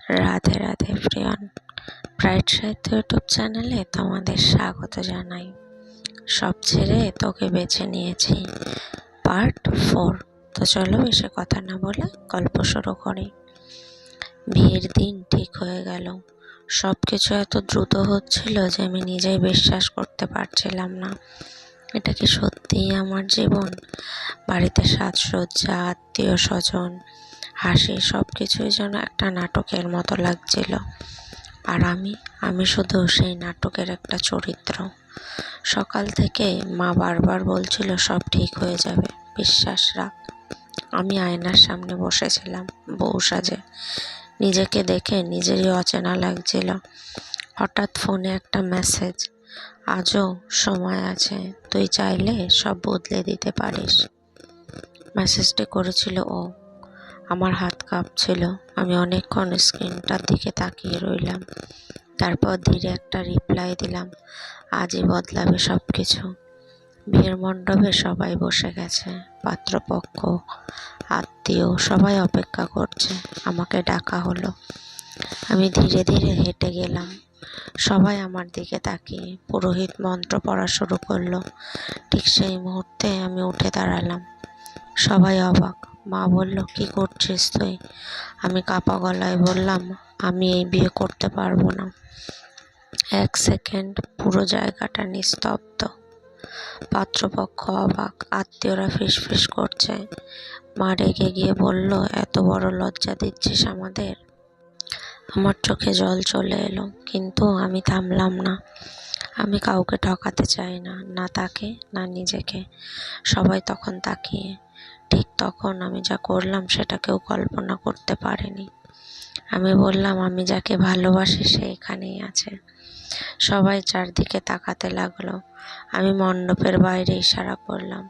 Radhe Radhe প্রিয়ন, bright সাহিত্য YouTube চ্যানেলে তোমাদের স্বাগত জানাই। সব ছেড়ে তোকে বেছে নিয়েছি পার্ট 4। তো চলো বেশি কথা না বলে গল্প শুরু করি। বিয়ের দিন ঠিক হয়ে গেল। সব কিছু এত দ্রুত হচ্ছিল যে আমি নিজেই বিশ্বাস করতে পারছিলাম না। এটা কি সত্যিই আমার জীবন? বাড়িতে সাজসজ্জা, আত্মীয় স্বজন, হাসি, সব কিছুই যেন একটা নাটকের মতো লাগছিল। আর আমি শুধু সেই নাটকের একটা চরিত্র। সকাল থেকে মা বারবার বলছিল সব ঠিক হয়ে যাবে, বিশ্বাস রাখ। আমি আয়নার সামনে বসেছিলাম বউ সাজে। নিজেকে দেখে নিজেরই অচেনা লাগছিল। হঠাৎ ফোনে একটা মেসেজ, আজও সময় আছে, তুই চাইলে সব বদলে দিতে পারিস। মেসেজটি করেছিল ও। আমার হাত কাঁপছিল। আমি অনেকক্ষণ স্ক্রিনটার দিকে তাকিয়ে রইলাম। তারপর ধীরে একটা রিপ্লাই দিলাম, আজই বদলাবে সব কিছু। বিয়ের মণ্ডপে সবাই বসে গেছে, পাত্রপক্ষ, আত্মীয় সবাই অপেক্ষা করছে। আমাকে ডাকা হলো। আমি ধীরে ধীরে হেঁটে গেলাম। সবাই আমার দিকে তাকিয়ে। পুরোহিত মন্ত্র পড়া শুরু করলো। ঠিক সেই মুহূর্তে আমি উঠে দাঁড়ালাম। সবাই অবাক। মা বলল, কি করছিস তুই? আমি কাঁপা গলায় বললাম, আমি এই বিয়ে করতে পারবো না। এক সেকেন্ড পুরো জায়গাটা নিস্তব্ধ। পাত্রপক্ষ অবাক, আত্মীয়রা ফিসফিস করছে। মা রেগে গিয়ে বলল, এত বড় লজ্জা দিচ্ছিস আমাদের? আমার চোখে জল চলে এলো, কিন্তু আমি থামলাম না। আমি কাউকে ঠকাতে চাই না, না তাকে না নিজেকে। সবাই তখন তাকিয়ে। ঠিক তখন আমি যা করলাম সেটা কেউ কল্পনা করতে পারেনি। আমি বললাম, আমি যাকে ভালোবাসি সে এখানেই আছে। সবাই চারদিকে তাকাতে লাগলো। আমি মণ্ডপের বাইরে ইশারা করলাম।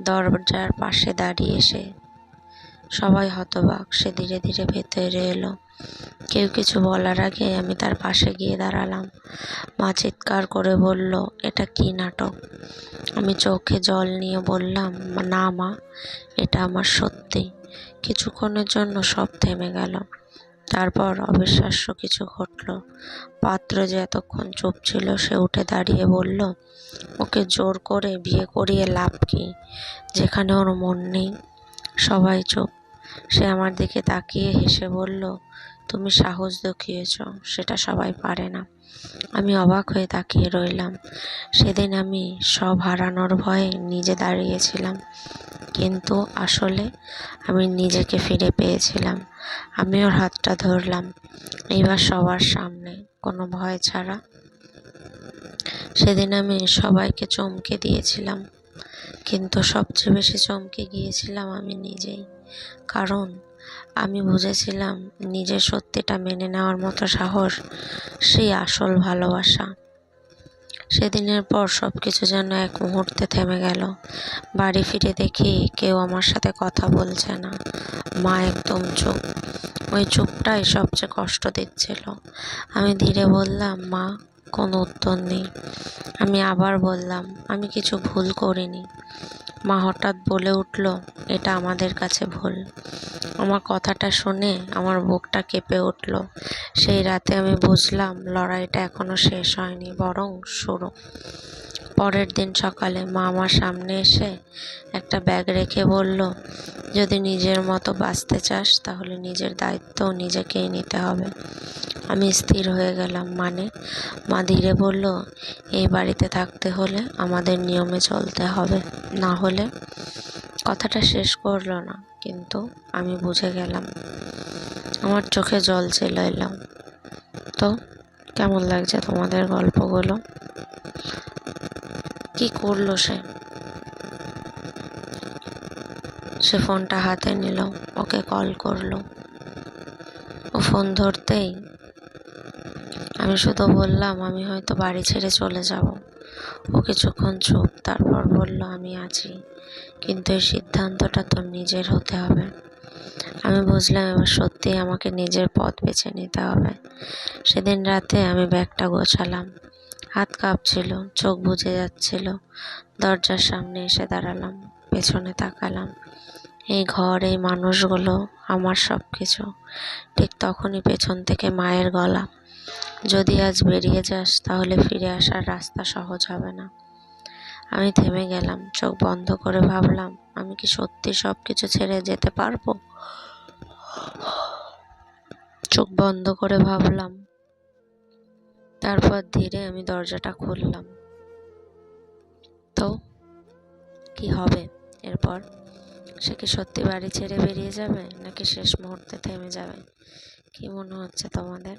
দরজার পাশে দাঁড়িয়ে সে। সবাই হতবাক। সে ধীরে ধীরে ভেতরে এলো। কেউ কিছু বলার আগে আমি তার পাশে গিয়ে দাঁড়ালাম। মা চিৎকার করে বলল, এটা কি নাটক? আমি চোখে জল নিয়ে বললাম, না মা, এটা আমার সত্যি। কিছুক্ষণের জন্য সব থেমে গেল। তারপর অবিশ্বাস্য কিছু ঘটল। পাত্র যে এতক্ষণ চুপ ছিল সে উঠে দাঁড়িয়ে বলল, ওকে জোর করে বিয়ে করিয়ে লাভ কি, যেখানে ওর মন নেই? সবাই চুপ। সে আমার দিকে তাকিয়ে হেসে বলল, তুমি সাহস দেখিয়েছ, সেটা সবাই পারে না। আমি অবাক হয়ে তাকিয়ে রইলাম। সেদিন আমি সব হারানোর ভয়ে নিজে দাঁড়িয়েছিলাম, কিন্তু আসলে আমি নিজেকে ফিরে পেয়েছিলাম। আমি ওর হাতটা ধরলাম, এইবার সবার সামনে, কোনো ভয় ছাড়া। সেদিন আমি সবাইকে চমকে দিয়েছিলাম, কিন্তু সবচেয়ে বেশি চমকে গিয়েছিলাম আমি নিজেই। কারণ আমি বুঝেছিলাম নিজের সত্যিটা মেনে নেওয়ার মতো সাহস সেই আসল ভালোবাসা। সেদিনের পর সব কিছু যেন এক মুহূর্তে থেমে গেল। বাড়ি ফিরে দেখি কেউ আমার সাথে কথা বলছে না। মা একদম চুপ। ওই চুপটাই সবচেয়ে কষ্ট দিচ্ছিল। আমি ধীরে বললাম, মা, কোনো উত্তর নেই। আমি আবার বললাম, আমি কিছু ভুল করিনি। মা হঠাৎ বলে উঠল, এটা আমাদের কাছে ভুল। আমার কথাটা শুনে আমার বুকটা কেঁপে উঠল। সেই রাতে আমি বুঝলাম লড়াইটা এখনো শেষ হয়নি, বরং শুরু। পরের দিন সকালে মা আমার সামনে এসে একটা ব্যাগ রেখে বলল, যদি নিজের মতো বাঁচতে চাস তাহলে নিজের দায়িত্ব নিজেকেই নিতে হবে। আমি স্থির হয়ে গেলাম। মানে? মা ধীরে বলল, এই বাড়িতে থাকতে হলে আমাদের নিয়মে চলতে হবে, না হলে। কথাটা শেষ করলো না, কিন্তু আমি বুঝে গেলাম। আমার চোখে জল চলে এলো। তো কেমন লাগছে তোমাদের গল্পগুলো? কি করলো সে? সে ফোনটা হাতে নিল, ওকে কল করলো। ও ফোন ধরতেই আমি শুধু বললাম, আমি হয়তো বাড়ি ছেড়ে চলে যাব। ও কিছুক্ষণ চুপ, তারপর বলল, আমি আছি, কিন্তু এই সিদ্ধান্তটা তোর নিজের হতে হবে। আমি বুঝলাম এবার সত্যিই আমাকে নিজের পথ বেছে নিতে হবে। সেদিন রাতে আমি ব্যাগটা গোছালাম। হাত কাঁপছিল, চোখ বুজে যাচ্ছিল। দরজার সামনে এসে দাঁড়ালাম, পেছনে তাকালাম। এই ঘর, এই মানুষগুলো আমার সব কিছু। ঠিক তখনই পেছন থেকে মায়ের গলা, যদি আজ বেরিয়ে যাস তাহলে ফিরে আসার রাস্তা সহজ হবে না। আমি থেমে গেলাম, চোখ বন্ধ করে ভাবলাম, আমি কি সত্যি সব কিছু ছেড়ে যেতে পারবো? চোখ বন্ধ করে ভাবলাম। তারপর ধীরে আমি দরজাটা খুললাম। তো কি হবে এরপর? সে কি সত্যি বাড়ি ছেড়ে বেরিয়ে যাবে, নাকি শেষ মুহূর্তে থেমে যাবে? কি মনে হচ্ছে তোমাদের?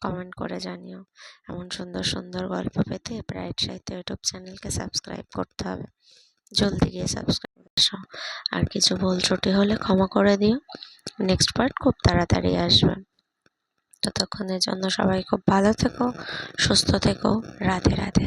কমেন্ট করে জানিও। এমন সুন্দর সুন্দর গল্প পেতে ব্রাইট সাহিত্য ইউটিউব চ্যানেলকে সাবস্ক্রাইব করতে হবে। জলদি গিয়ে সাবস্ক্রাইব করো। আর কিছু ভুল ত্রুটি হলে ক্ষমা করে দিও। নেক্সট পার্ট খুব তাড়াতাড়ি আসবে। ততক্ষণের জন্য সবাই খুব ভালো থেকো, সুস্থ থেকো। রাধে রাধে।